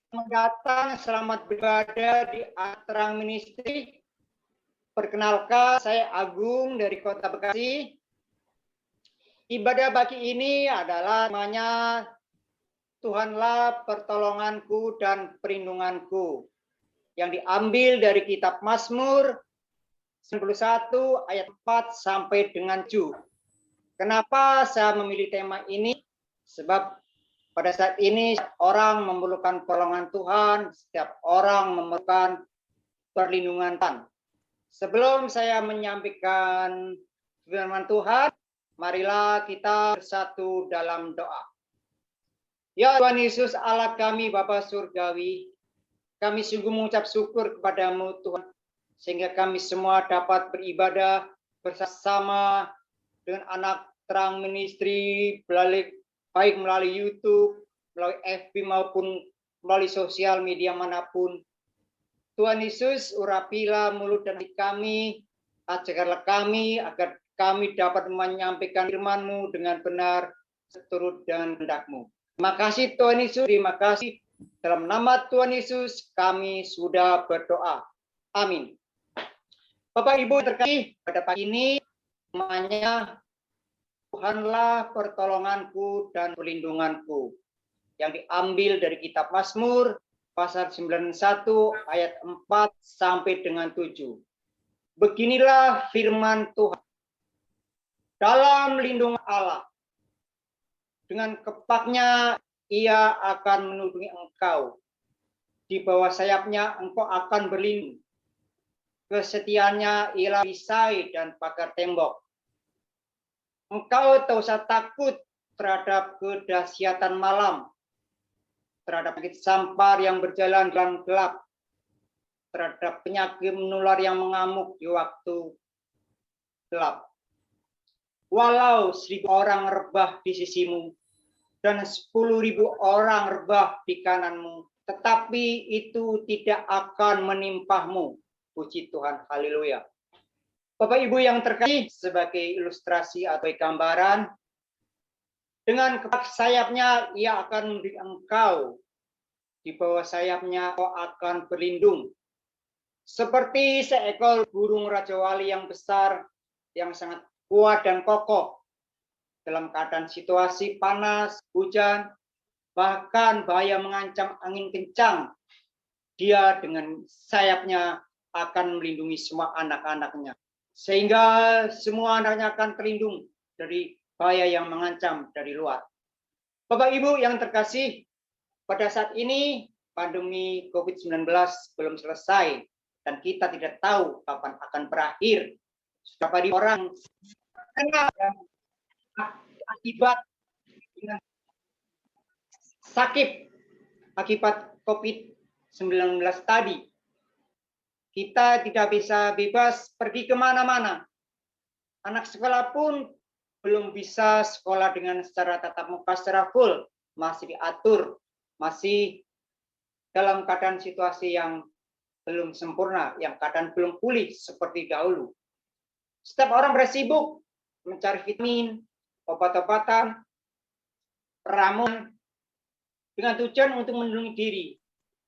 Selamat datang, selamat beribadah di Atrang Ministry. Perkenalkan, saya Agung dari Kota Bekasi. Ibadah pagi ini adalah namanya Tuhanlah pertolonganku dan perlindunganku, yang diambil dari kitab Mazmur 91 ayat 4 sampai dengan 7. Kenapa saya memilih tema ini? Sebab pada saat ini orang memerlukan pertolongan Tuhan, setiap orang memerlukan perlindungan Tuhan. Sebelum saya menyampaikan firman Tuhan, marilah kita bersatu dalam doa. Ya Tuhan Yesus Allah kami Bapa Surgawi, kami sungguh mengucap syukur kepadamu Tuhan, sehingga kami semua dapat beribadah bersama dengan anak Terang Ministry, baik melalui YouTube, melalui FB maupun melalui sosial media manapun. Tuhan Yesus, urapilah mulut dan hati kami, ajarkanlah kami agar kami dapat menyampaikan firman-Mu dengan benar, seturut dengan kehendak-Mu. Terima kasih Tuhan Yesus, terima kasih. Dalam nama Tuhan Yesus kami sudah berdoa. Amin. Bapak Ibu terkasih, pada pagi ini namanya Tuhanlah pertolonganku dan perlindunganku, yang diambil dari kitab Mazmur pasal 91 ayat 4 sampai dengan 7. Beginilah firman Tuhan. Dalam lindungan Allah, dengan kepaknya ia akan melindungi engkau. Di bawah sayapnya engkau akan berlindung. Kesetiaannya ialah perisai dan pagar tembok. Engkau tak usah takut terhadap kedahsyatan malam, terhadap penyakit sampar yang berjalan dalam gelap, terhadap penyakit menular yang mengamuk di waktu gelap. Walau 1.000 orang rebah di sisimu dan 10.000 orang rebah di kananmu, tetapi itu tidak akan menimpahmu. Puji Tuhan, haleluya. Bapak Ibu yang terkasih, sebagai ilustrasi atau gambaran, dengan kepak sayapnya ia akan melindungi engkau. Di bawah sayapnya kau akan berlindung. Seperti seekor burung Raja Wali yang besar, yang sangat kuat dan kokoh. Dalam keadaan situasi panas, hujan, bahkan bahaya mengancam angin kencang, dia dengan sayapnya akan melindungi semua anak-anaknya. Sehingga semua anaknya akan terlindung dari bahaya yang mengancam dari luar. Bapak Ibu yang terkasih, pada saat ini pandemi COVID-19 belum selesai dan kita tidak tahu kapan akan berakhir. Sudah banyak orang kena akibat sakit akibat COVID-19 tadi. Kita tidak bisa bebas pergi kemana-mana. Anak sekolah pun belum bisa sekolah dengan secara tatap muka secara full. Masih diatur, masih dalam keadaan situasi yang belum sempurna, yang keadaan belum pulih seperti dahulu. Setiap orang bersibuk mencari vitamin, obat-obatan, ramuan, dengan tujuan untuk melindungi diri,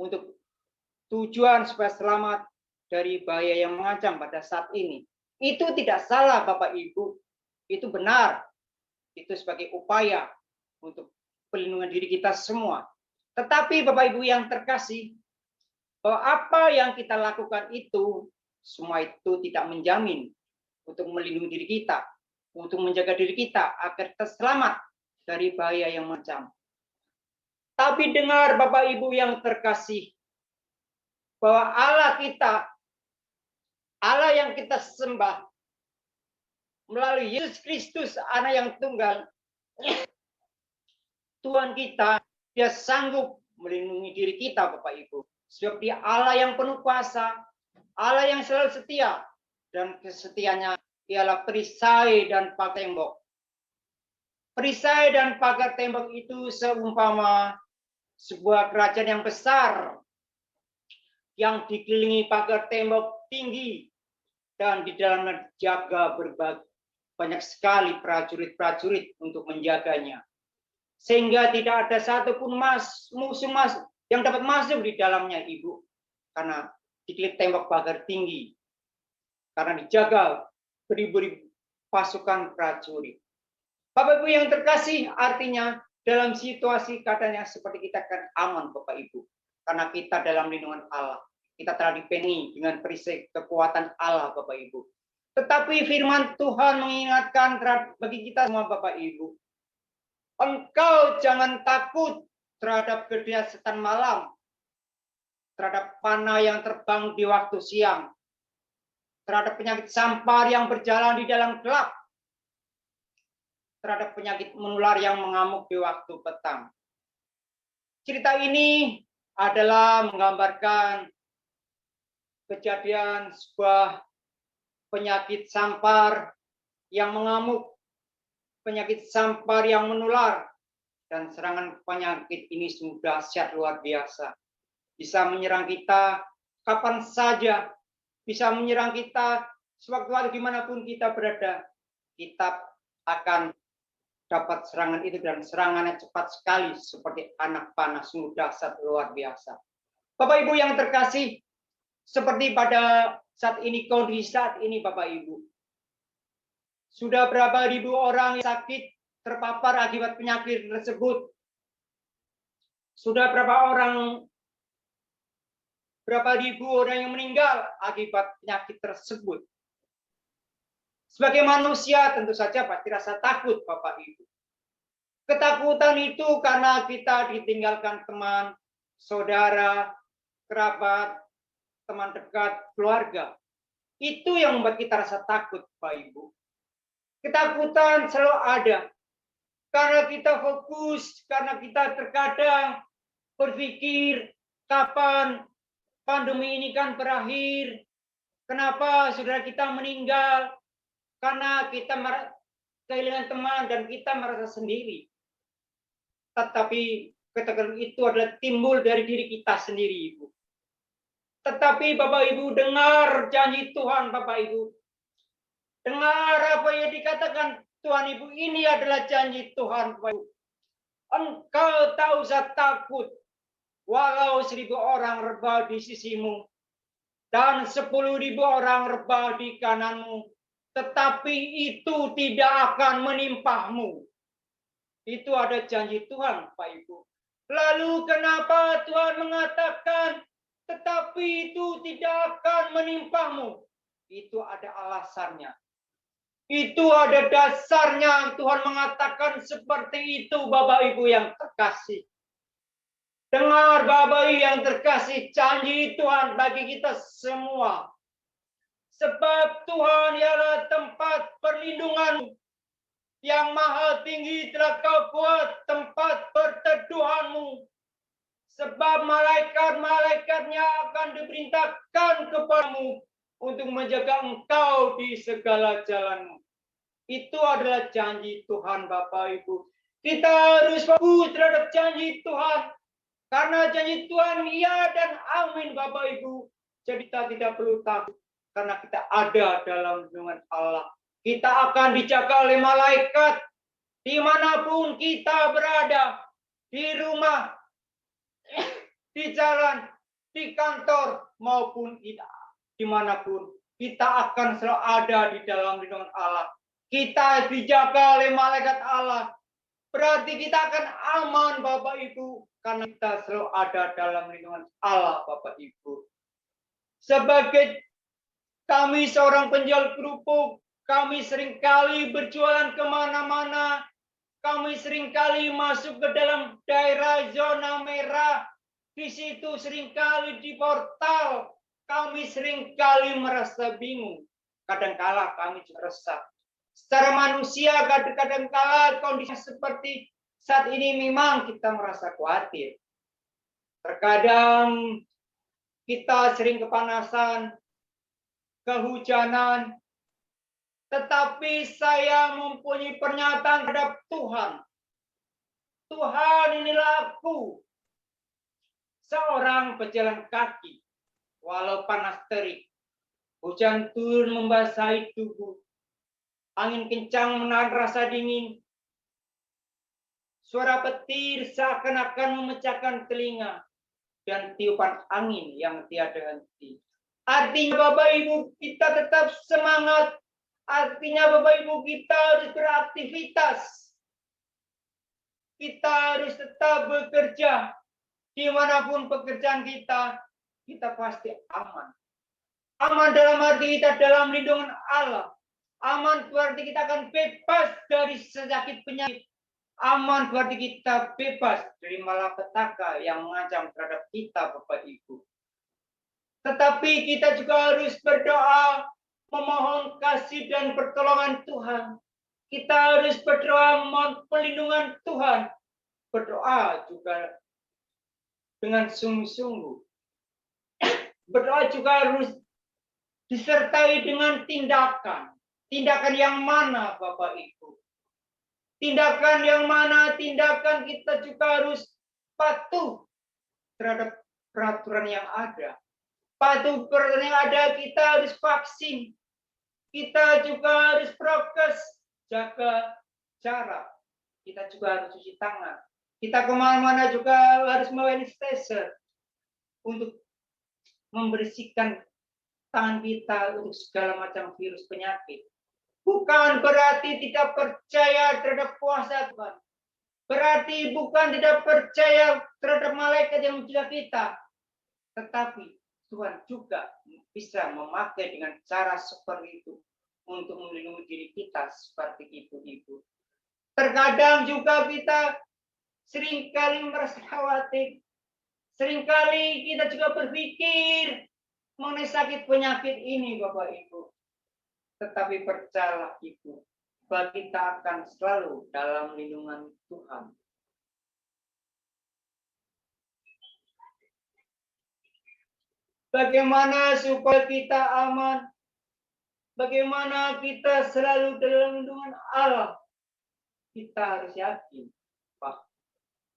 untuk tujuan supaya selamat dari bahaya yang mengancam pada saat ini. Itu tidak salah Bapak Ibu, itu benar. Itu sebagai upaya untuk perlindungan diri kita semua. Tetapi Bapak Ibu yang terkasih, bahwa apa yang kita lakukan itu, semua itu tidak menjamin untuk melindungi diri kita, untuk menjaga diri kita agar kita selamat dari bahaya yang mengancam. Tapi dengar Bapak Ibu yang terkasih, bahwa Allah kita, Allah yang kita sembah melalui Yesus Kristus, Anak yang tunggal, Tuhan kita, dia sanggup melindungi diri kita Bapak Ibu. Sebab dia Allah yang penuh kuasa, Allah yang selalu setia, dan kesetiaannya ialah perisai dan pagar tembok. Perisai dan pagar tembok itu seumpama sebuah kerajaan yang besar, yang dikelilingi pagar tembok tinggi, dan di dalamnya jaga banyak sekali prajurit-prajurit untuk menjaganya. Sehingga tidak ada satupun musuh yang dapat masuk di dalamnya, Ibu, karena dikelilingi tembok pagar tinggi, karena dijaga beribu-ribu pasukan prajurit. Bapak Ibu yang terkasih, artinya dalam situasi keadaannya seperti kita kan aman, Bapak Ibu, karena kita dalam lindungan Allah. Kita telah dipenuhi dengan perisai kekuatan Allah, Bapak Ibu. Tetapi firman Tuhan mengingatkan bagi kita semua, Bapak Ibu, engkau jangan takut terhadap kedahsyatan malam, terhadap panah yang terbang di waktu siang, terhadap penyakit sampar yang berjalan di dalam gelap, terhadap penyakit menular yang mengamuk di waktu petang. Cerita ini adalah menggambarkan kejadian sebuah penyakit sampar yang mengamuk, penyakit sampar yang menular, dan serangan penyakit ini sungguh dahsyat luar biasa. Bisa menyerang kita kapan saja, bisa menyerang kita sewaktu-waktu dimanapun kita berada. Kita akan dapat serangan itu, dan serangannya cepat sekali seperti anak panah, sungguh dahsyat luar biasa. Bapak Ibu yang terkasih, seperti pada saat ini, kondisi saat ini, Bapak Ibu, sudah berapa ribu orang yang sakit terpapar akibat penyakit tersebut. Sudah berapa ribu orang yang meninggal akibat penyakit tersebut. Sebagai manusia tentu saja pasti rasa takut, Bapak Ibu. Ketakutan itu karena kita ditinggalkan teman, saudara, kerabat, teman dekat, keluarga. Itu yang membuat kita rasa takut, Bapak Ibu. Ketakutan selalu ada. Karena kita fokus, karena kita terkadang berpikir, kapan pandemi ini kan berakhir? Kenapa saudara kita meninggal? Karena kita kehilangan teman dan kita merasa sendiri. Tetapi ketakutan itu adalah timbul dari diri kita sendiri, Ibu. Tetapi Bapak Ibu, dengar janji Tuhan, Bapak Ibu. Dengar apa yang dikatakan Tuhan, Ibu. Ini adalah janji Tuhan, Bapak Ibu. Engkau tak usah takut, walau 1.000 orang rebah di sisimu, dan 10.000 orang rebah di kananmu, tetapi itu tidak akan menimpamu. Itu ada janji Tuhan, Pak Ibu. Lalu kenapa Tuhan mengatakan, tetapi itu tidak akan menimpamu? Itu ada alasannya. Itu ada dasarnya Tuhan mengatakan seperti itu, Bapak Ibu yang terkasih. Dengar Bapak Ibu yang terkasih, janji Tuhan bagi kita semua. Sebab Tuhan ialah tempat perlindungan yang maha tinggi, telah kau buat tempat perteduhanmu. Sebab malaikat-malaikatnya akan diperintahkan kepadamu untuk menjaga engkau di segala jalanmu. Itu adalah janji Tuhan, Bapak Ibu. Kita harus fokus terhadap janji Tuhan. Karena janji Tuhan iya dan amin, Bapak Ibu. Jadi kita tidak perlu takut. Karena kita ada dalam lindungan Allah. Kita akan dijaga oleh malaikat dimanapun kita berada, di rumah, di jalan, di kantor, maupun dimanapun. Kita akan selalu ada di dalam lindungan Allah. Kita dijaga oleh malaikat Allah. Berarti kita akan aman, Bapak Ibu, karena kita selalu ada dalam lindungan Allah, Bapak Ibu. Sebagai kami seorang penjual kerupuk, kami seringkali berjualan kemana-mana. Kami seringkali masuk ke dalam daerah zona merah. Di situ seringkali di portal. Kami seringkali merasa bingung. Kadangkala kami juga resah. Secara manusia kadangkala kondisi seperti saat ini memang kita merasa khawatir. Terkadang kita sering kepanasan, kehujanan, tetapi saya mempunyai pernyataan terhadap Tuhan. Tuhan, inilah aku, seorang pejalan kaki, walau panas terik, hujan turun membasahi tubuh, angin kencang menahan rasa dingin, suara petir seakan-akan memecahkan telinga. dan tiupan angin yang tiada henti. Artinya Bapak Ibu kita tetap semangat. Artinya Bapak Ibu kita harus beraktivitas. Kita harus tetap bekerja. Dimanapun pekerjaan kita pasti aman. Aman dalam arti kita dalam lindungan Allah. Aman berarti kita akan bebas dari sakit penyakit. Aman berarti kita bebas dari malapetaka yang mengancam terhadap kita, Bapak Ibu. Tetapi kita juga harus berdoa, memohon kasih dan pertolongan Tuhan. Kita harus berdoa memohon perlindungan Tuhan. Berdoa juga dengan sungguh-sungguh. Berdoa juga harus disertai dengan tindakan. Tindakan yang mana, Bapak Ibu? Tindakan yang mana? Tindakan kita juga harus patuh terhadap peraturan yang ada. Patuh peraturan yang ada, kita harus vaksin. Kita juga harus prokes, jaga jarak. Kita juga harus cuci tangan. Kita kemana-mana juga harus membawa sanitizer untuk membersihkan tangan kita untuk segala macam virus penyakit. Bukan berarti tidak percaya terhadap kuasa Tuhan. Berarti bukan tidak percaya terhadap malaikat yang menjaga kita. Tetapi Tuhan juga bisa memakai dengan cara seperti itu untuk melindungi diri kita seperti ibu-ibu. Terkadang juga kita seringkali merasa khawatir. Seringkali kita juga berpikir mengenai sakit penyakit ini, Bapak Ibu. Tetapi percayalah Ibu, bahwa kita akan selalu dalam lindungan Tuhan. Bagaimana supaya kita aman? Bagaimana kita selalu dalam lindungan Allah? Kita harus yakin bahwa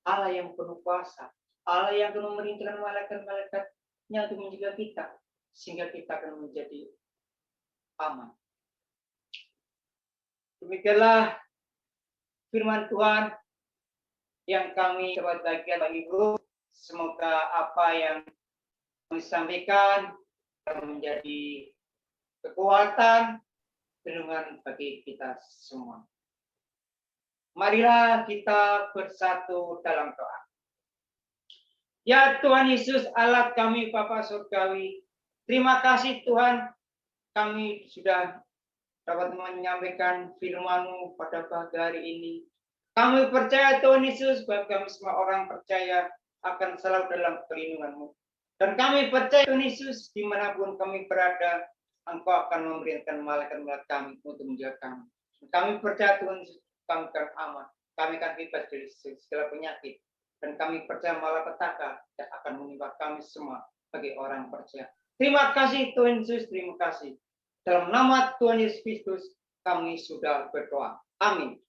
Allah yang penuh kuasa, Allah yang akan memerintahkan malaikat-malaikatnya untuk menjaga kita, sehingga kita akan menjadi aman. Demikianlah firman Tuhan yang kami dapat bagikan Bapak Ibu. Semoga apa yang kami sampaikan menjadi kekuatan perlindungan bagi kita semua. Marilah kita bersatu dalam doa. Ya Tuhan Yesus Allah kami Bapa Surgawi, terima kasih Tuhan kami sudah dapat menyampaikan firman-Mu pada pagi hari ini. Kami percaya Tuhan Yesus bahwa kami semua orang percaya akan selalu dalam perlindungan-Mu. Dan kami percaya Tuhan Yesus dimanapun kami berada, Engkau akan memerintahkan malaikat-malaikat kami untuk menjaga kami. Kami percaya Tuhan Yesus kami akan aman. Kami akan bebas dari segala penyakit. Dan kami percaya malapetaka yang akan menimpa kami semua bagi orang percaya. Terima kasih Tuhan Yesus, terima kasih. Dalam nama Tuhan Yesus Kristus kami sudah berdoa. Amin.